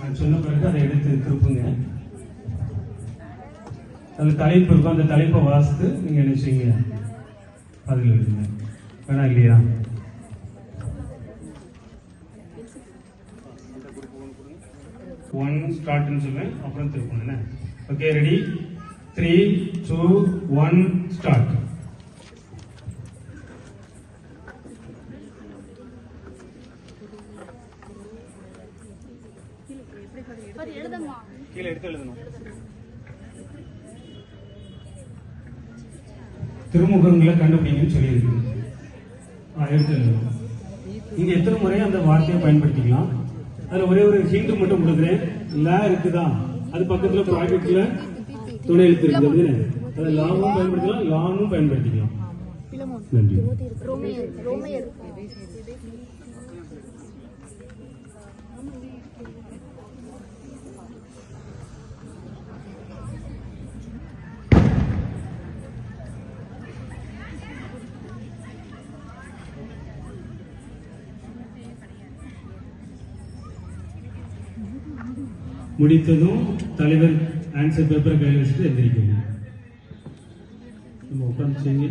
நான் சொன்ன பிறகு அதை எடுத்து திருப்புங்க. அந்த தலைப்பு இருக்கும், அந்த தலைப்பை வாசித்து நீங்க என்ன செய்யுங்க, பதில் எழுதுங்க. வேணா இல்லையா? ஒன் ஸ்டார்ட்னு சொல்லுவேன், அப்புறம் திருப்பணும். Okay, ready? 3, 2, 1 ஸ்டார்ட். கீழே எடுத்து எழுதணும். திருமுகங்களை கண்டுபிடிங்கன்னு சொல்லியிருக்கு. எடுத்து எழுதணும். நீங்க எத்தனை முறை அந்த வார்த்தையை பயன்படுத்திக்கலாம். அதுல ஒரே ஒரு ஹிண்ட் மட்டும் கொடுக்குறேன். லா இருக்குதா, அது பக்கத்துல ப்ராக்கெட்ல துணை எழுத்து இருக்குது. அதை லாவும் பயன்படுத்தலாம், லானும் பயன்படுத்திக்கலாம். நன்றி. முடித்ததும் தலைவர் ஆன்சர் பேப்பரை கையில் வச்சுட்டு எந்திரிக்கணும். நம்ம உட்காந்து செய்யுங்க.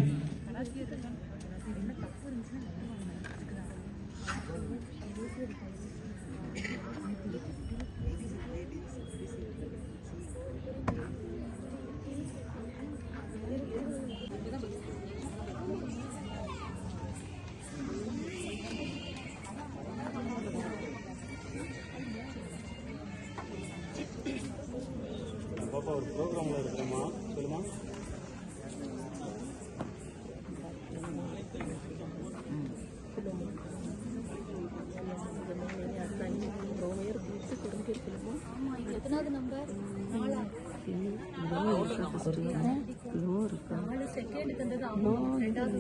பாப்பா ஒரு ப்ரோக்ராம்ல இருக்கிறோமா, சொல்லுமா? எத்தனாவது நம்பர்? 4 செகண்ட் தந்தது. ரெண்டாவது